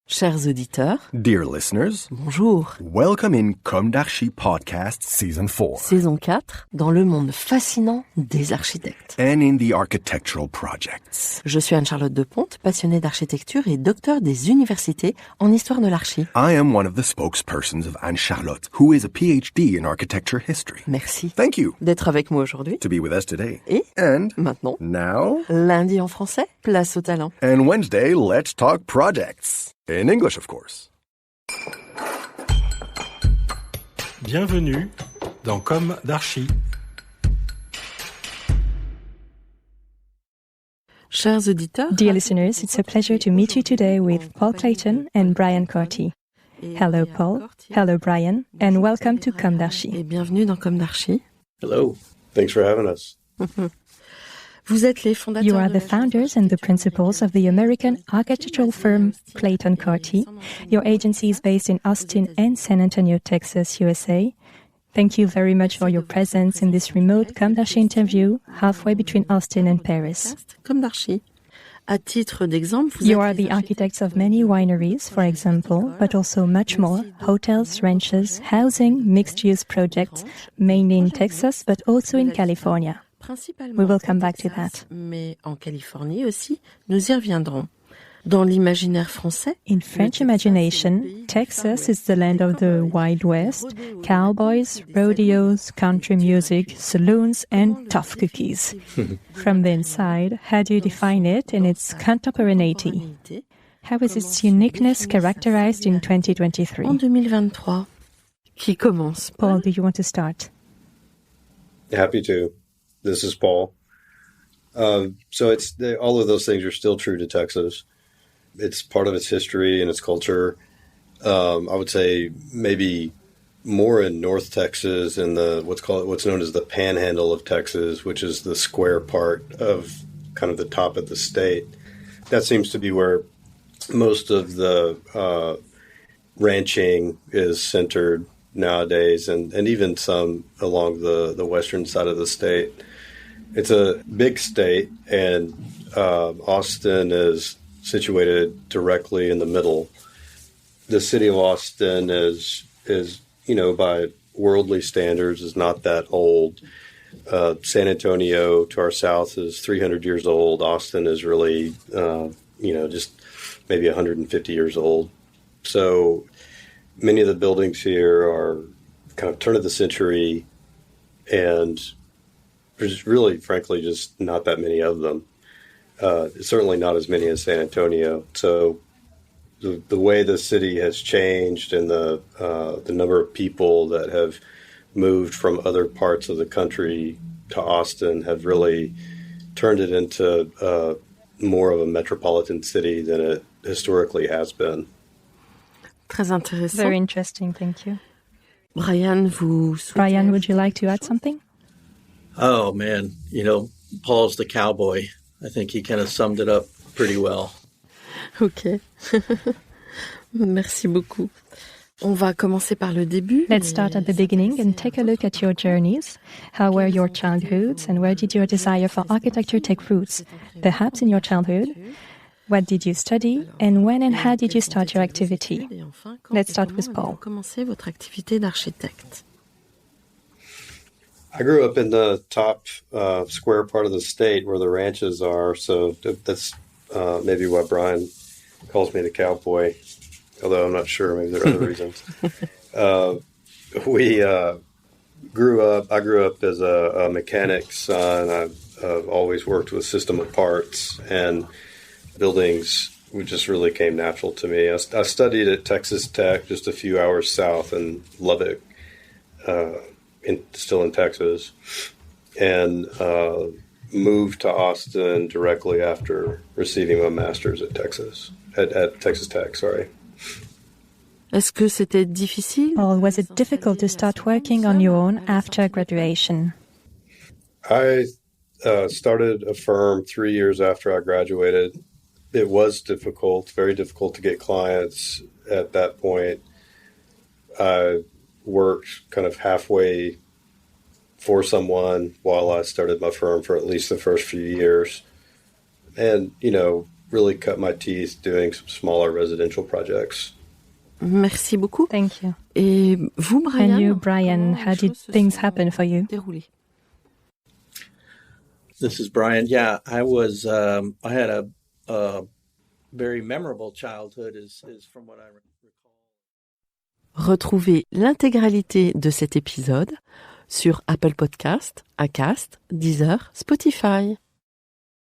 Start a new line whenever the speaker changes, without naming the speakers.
Chers auditeurs,
Dear listeners,
bonjour.
welcome in Comme d'Archi Podcast Season 4
Saison 4, dans le monde fascinant des architectes.
and in the architectural projects.
Je suis Anne-Charlotte Deponte, passionnée d'architecture et docteur des universités en histoire de l'archi.
I am one of the spokespersons of Anne-Charlotte, who is a PhD in architecture history.
Merci
Thank you
d'être avec moi aujourd'hui.
to be with us today.
Et
And
maintenant,
now,
lundi en français, place au talent.
and Wednesday, let's talk projects. In English, of course.
Bienvenue dans Comme d'Archi.
Chers auditeurs,
Dear listeners, it's a pleasure to meet you today with Paul Clayton and Brian Korte. Hello, Paul. Hello, Brian. And welcome to Comme d'Archi.
et bienvenue dans Comme d'Archi.
Hello. Thanks for having us.
Vous êtes les fondateurs.
You are
de
the founders and the principals of the American architectural firm Clayton Korte. Your agency is based in Austin and San Antonio, Texas, USA. Thank you very much for your presence in this remote Comme d'Archi interview, halfway between Austin and Paris.
Comme d'Archi. À titre d'exemple, vous
You
êtes
are
les
the architects of many wineries, for example, but also much more: hotels, ranches, housing, mixed-use projects, mainly in Texas, but also in California.
principalement
We will come
au
back to
Texas,
that.
mais en Californie aussi, nous y reviendrons. Dans l'imaginaire français,
In French imagination, Texas is the land of the Wild West, cowboys, rodeos, country music, saloons, and tough cookies. From the inside, how do you define it in its contemporaneity? How is its uniqueness characterized in 2023?
en 2023, qui commence
Paul, do you want to start?
Happy to. This is Paul. So all of those things are still true to Texas. It's part of its history and its culture. I would say maybe more in North Texas and what's known as the Panhandle of Texas, which is the square part of kind of the top of the state. That seems to be where most of the ranching is centered nowadays, and even some along the western side of the state. It's a big state, and Austin is situated directly in the middle. The city of Austin is by worldly standards, is not that old. San Antonio to our south is 300 years old. Austin is really, just maybe 150 years old. So many of the buildings here are kind of turn of the century, and there's really, frankly, just not that many of them. Certainly not as many as San Antonio. So the way the city has changed and the number of people that have moved from other parts of the country to Austin have really turned it into more of a metropolitan city than it historically has been.
très intéressant.
Very interesting, thank you.
Brian,
Brian, would you like to add something?
Oh, man. Paul's the cowboy. I think he kind of summed it up pretty well.
Ok. Merci beaucoup. On va commencer par le début.
Let's start at the beginning and take a look at your journeys. How were your childhoods, and where did your desire for architecture take roots? Perhaps in your childhood. What did you study, and when and how did you start your activity?
Et enfin,
Let's start with Paul.
Commencez votre activité d'architecte.
I grew up in the top square part of the state where the ranches are, so that's maybe why Brian calls me the cowboy, although I'm not sure. Maybe there are other reasons. I grew up as a mechanic's son. I've always worked with system of parts, and buildings just really came natural to me. I studied at Texas Tech, just a few hours south in Lubbock, still in Texas, and moved to Austin directly after receiving my master's at Texas Tech. Sorry.
Est-ce que c'était difficile?
Paul, was it difficult to start working on your own after graduation?
I started a firm 3 years after I graduated. It was difficult, very difficult to get clients at that point. I worked kind of halfway for someone while I started my firm for at least the first few years. And, really cut my teeth doing some smaller residential projects.
Merci beaucoup.
Thank you.
Et vous, Brian?
And you, Brian,
comment
how
les
did
choses se
things
sont
happen for you?
déroulées?
This is Brian. Yeah, I had a very memorable childhood is from what I recall.
Retrouvez l'intégralité de cet épisode sur Apple Podcast, Acast, Deezer, Spotify.